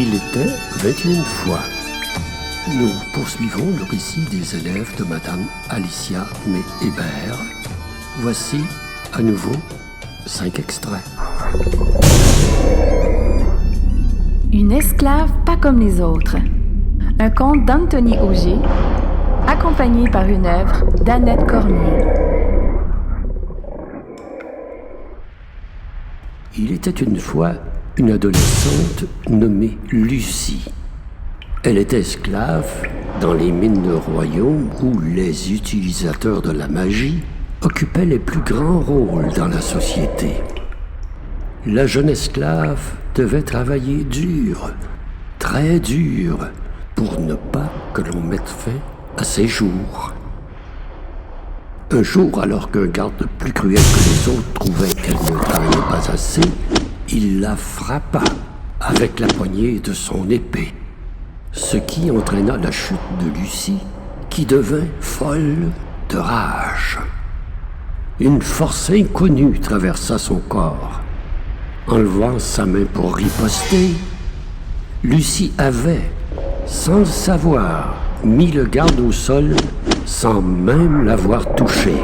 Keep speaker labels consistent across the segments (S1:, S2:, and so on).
S1: Il était 21 fois. Nous poursuivons le récit des élèves de Madame Alicia May Hébert. Voici, à nouveau, 5 extraits.
S2: Une esclave pas comme les autres. Un conte d'Anthony Auger, accompagné par une œuvre d'Annette Cormier.
S1: Il était une fois une adolescente nommée Lucie. Elle était esclave dans les mines de royaume où les utilisateurs de la magie occupaient les plus grands rôles dans la société. La jeune esclave devait travailler dur, très dur, pour ne pas que l'on mette fin à ses jours. Un jour, alors qu'un garde plus cruel que les autres trouvait qu'elle ne travaillait pas assez, il la frappa avec la poignée de son épée, ce qui entraîna la chute de Lucie, qui devint folle de rage. Une force inconnue traversa son corps. En levant sa main pour riposter, Lucie avait, sans le savoir, mis le garde au sol sans même l'avoir touché.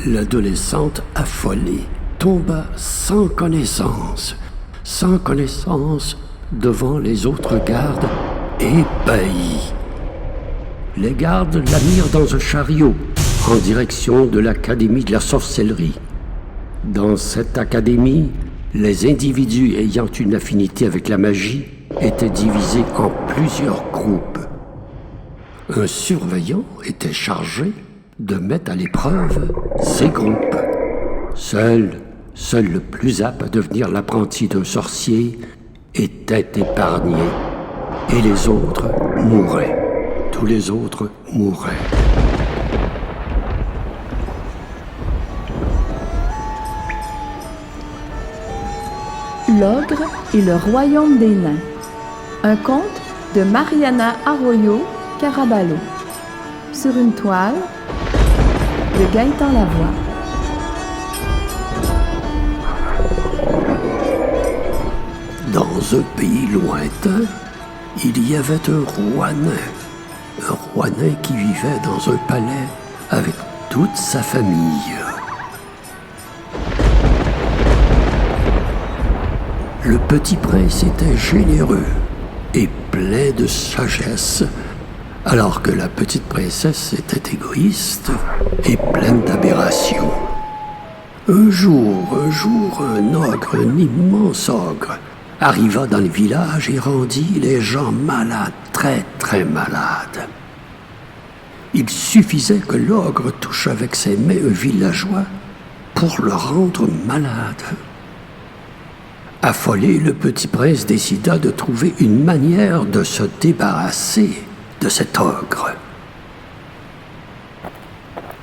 S1: L'adolescente affolée tomba sans connaissance devant les autres gardes ébahis. Les gardes la mirent dans un chariot en direction de l'Académie de la sorcellerie. Dans cette académie, les individus ayant une affinité avec la magie étaient divisés en plusieurs groupes. Un surveillant était chargé de mettre à l'épreuve ces groupes. Seul le plus apte à devenir l'apprenti d'un sorcier était épargné, et les autres mouraient. Tous les autres mouraient.
S2: L'ogre et le royaume des nains. Un conte de Mariana Arroyo Caraballo. Sur une toile de Gaëtan Lavoie.
S1: Dans un pays lointain, il y avait un roi nain. Un roi nain qui vivait dans un palais avec toute sa famille. Le petit prince était généreux et plein de sagesse, alors que la petite princesse était égoïste et pleine d'aberrations. Un jour, un ogre, un immense ogre, arriva dans le village et rendit les gens malades, très très malades. Il suffisait que l'ogre touche avec ses mains un villageois pour le rendre malade. Affolé, le petit prince décida de trouver une manière de se débarrasser de cet ogre.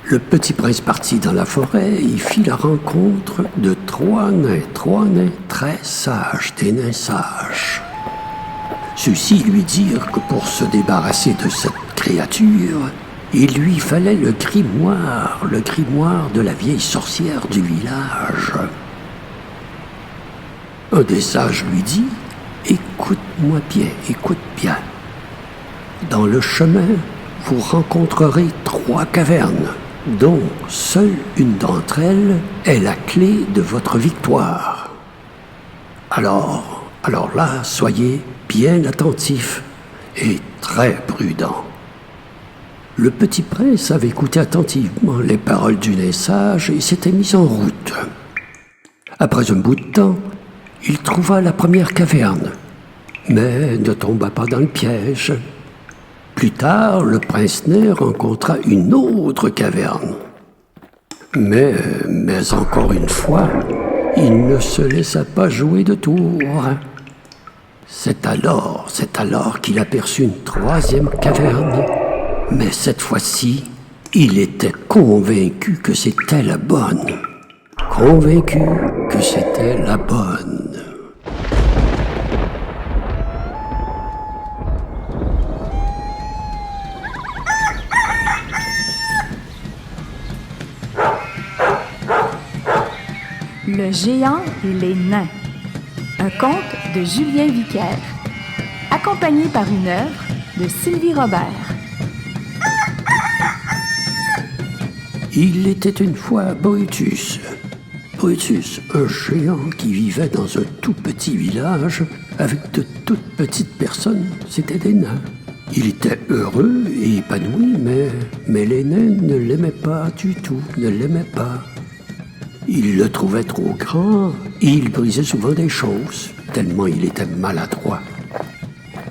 S1: Le petit prince partit dans la forêt et fit la rencontre de trois nains très sages, des nains sages. Ceux-ci lui dirent que pour se débarrasser de cette créature, il lui fallait le grimoire de la vieille sorcière du village. Un des sages lui dit « Écoute-moi bien, écoute bien. Dans le chemin, vous rencontrerez 3 cavernes, dont seule une d'entre elles est la clé de votre victoire. Alors là, soyez bien attentifs et très prudents. » Le petit prince avait écouté attentivement les paroles du nain sage et s'était mis en route. Après un bout de temps, il trouva la première caverne, mais ne tomba pas dans le piège. Plus tard, le prince nain rencontra une autre caverne. Mais encore une fois, il ne se laissa pas jouer de tour. C'est alors qu'il aperçut une 3e caverne. Mais cette fois-ci, il était convaincu que c'était la bonne. Convaincu que c'était la bonne.
S2: Le géant et les nains. Un conte de Julien Vicaire. accompagné par une œuvre de Sylvie Robert.
S1: Il était une fois Brutus. Brutus, un géant qui vivait dans un tout petit village avec de toutes petites personnes, c'était des nains. Il était heureux et épanoui, mais les nains ne l'aimaient pas du tout, ne l'aimaient pas. Ils le trouvaient trop grand et il brisait souvent des choses, tellement il était maladroit.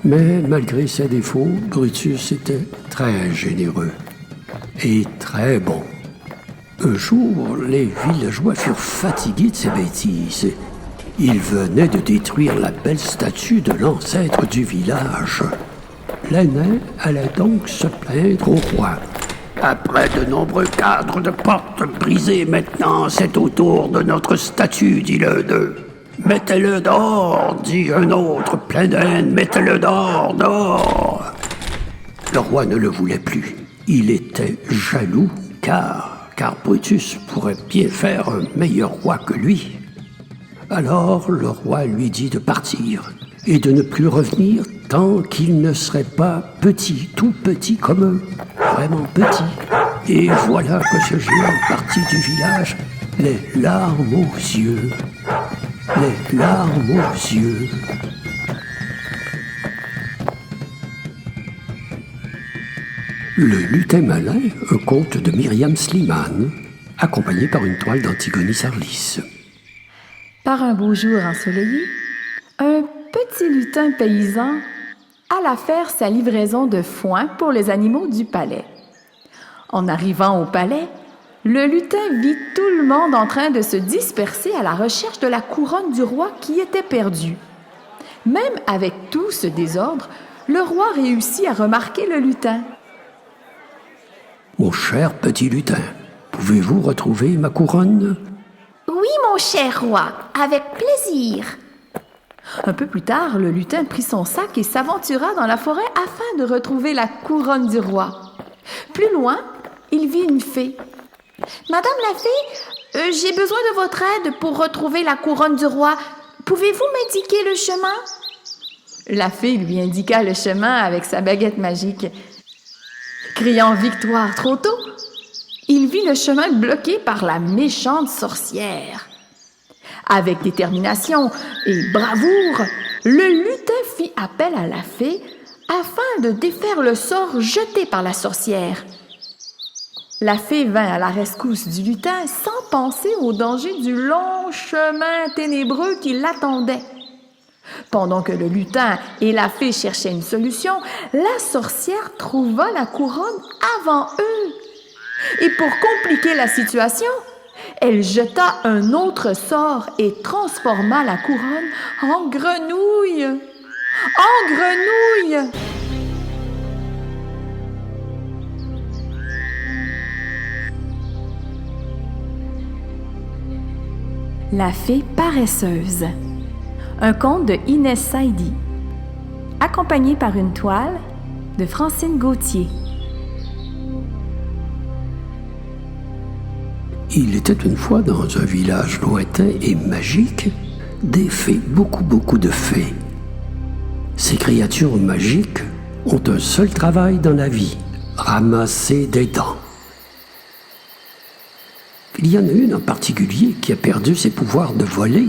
S1: Mais malgré ses défauts, Brutus était très généreux et très bon. Un jour, les villageois furent fatigués de ces bêtises. Ils venaient de détruire la belle statue de l'ancêtre du village. Les nains allaient donc se plaindre au roi. Après de nombreux cadres de portes brisés, maintenant c'est au tour de notre statue, dit l'un d'eux. Mettez-le dehors, dit un autre, plein de haine, mettez-le dehors, dehors. Le roi ne le voulait plus. Il était jaloux, car Brutus pourrait bien faire un meilleur roi que lui. Alors le roi lui dit de partir et de ne plus revenir tant qu'il ne serait pas petit, tout petit comme eux, vraiment petit. Et voilà que ce géant partit du village, les larmes aux yeux, les larmes aux yeux. Le lutin malin, un conte de Myriam Slimane, accompagné par une toile d'Antigone Sarlis.
S2: Par un beau jour ensoleillé, un petit lutin paysan alla faire sa livraison de foin pour les animaux du palais. En arrivant au palais, le lutin vit tout le monde en train de se disperser à la recherche de la couronne du roi qui était perdue. Même avec tout ce désordre, le roi réussit à remarquer le lutin.
S1: « Mon cher petit lutin, pouvez-vous retrouver ma couronne ?»«
S3: Oui, mon cher roi, avec plaisir. »
S2: Un peu plus tard, le lutin prit son sac et s'aventura dans la forêt afin de retrouver la couronne du roi. Plus loin, il vit une fée.
S3: « Madame la fée, j'ai besoin de votre aide pour retrouver la couronne du roi. Pouvez-vous m'indiquer le chemin? »
S2: La fée lui indiqua le chemin avec sa baguette magique. Criant victoire trop tôt, il vit le chemin bloqué par la méchante sorcière. Avec détermination et bravoure, le lutin fit appel à la fée afin de défaire le sort jeté par la sorcière. La fée vint à la rescousse du lutin sans penser au danger du long chemin ténébreux qui l'attendait. Pendant que le lutin et la fée cherchaient une solution, la sorcière trouva la couronne avant eux. Et pour compliquer la situation, elle jeta un autre sort et transforma la couronne en grenouille. En grenouille! La fée paresseuse. Un conte de Inès Saidi, accompagné par une toile de Francine Gauthier.
S1: Il était une fois dans un village lointain et magique des fées, beaucoup de fées. Ces créatures magiques ont un seul travail dans la vie, ramasser des dents. Il y en a une en particulier qui a perdu ses pouvoirs de voler,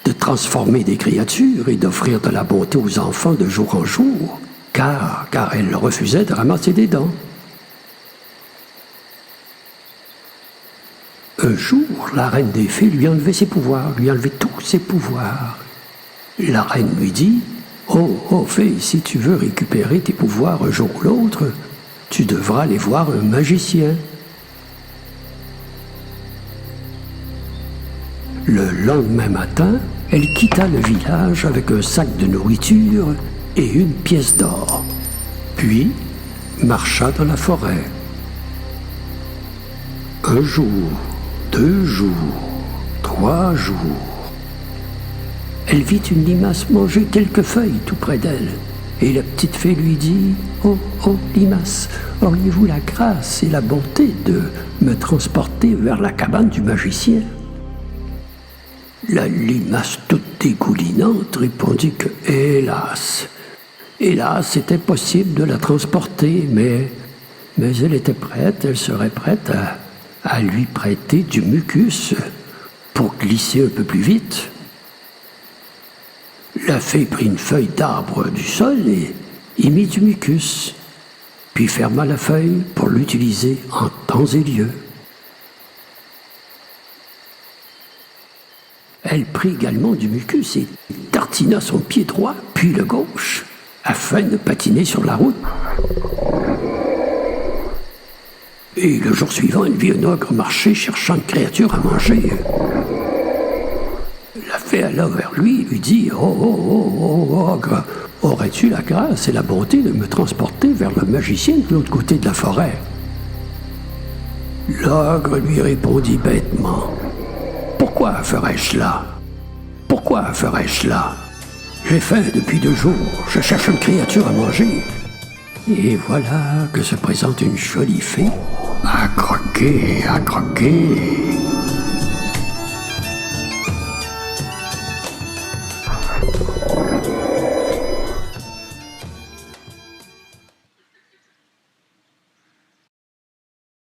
S1: de transformer des créatures et d'offrir de la bonté aux enfants de jour en jour, car elle refusait de ramasser des dents. Un jour, la reine des fées lui a enlevé ses pouvoirs, lui a enlevé tous ses pouvoirs. La reine lui dit « Oh, fée, si tu veux récupérer tes pouvoirs un jour ou l'autre, tu devras aller voir un magicien. » Le lendemain matin, elle quitta le village avec un sac de nourriture et une pièce d'or, puis marcha dans la forêt. Un jour, 2 jours, 3 jours. Elle vit une limace manger quelques feuilles tout près d'elle, et la petite fée lui dit « Oh, limace, auriez-vous la grâce et la bonté de me transporter vers la cabane du magicien ?» La limace toute dégoulinante répondit que, hélas, Et là, c'était possible de la transporter, mais elle était prête, elle serait prête à lui prêter du mucus pour glisser un peu plus vite. La fée prit une feuille d'arbre du sol et y mit du mucus, puis ferma la feuille pour l'utiliser en temps et lieu. Elle prit également du mucus et tartina son pied droit, puis le gauche, afin de patiner sur la route. Et le jour suivant, elle vit un ogre marcher cherchant une créature à manger. La fée alla vers lui et lui dit « Oh, ogre, aurais-tu la grâce et la bonté de me transporter vers le magicien de l'autre côté de la forêt ?» L'ogre lui répondit bêtement « Pourquoi ferais-je cela? Pourquoi ferais-je cela? J'ai faim depuis 2 jours, je cherche une créature à manger. Et voilà que se présente une jolie fée à croquer, à croquer. »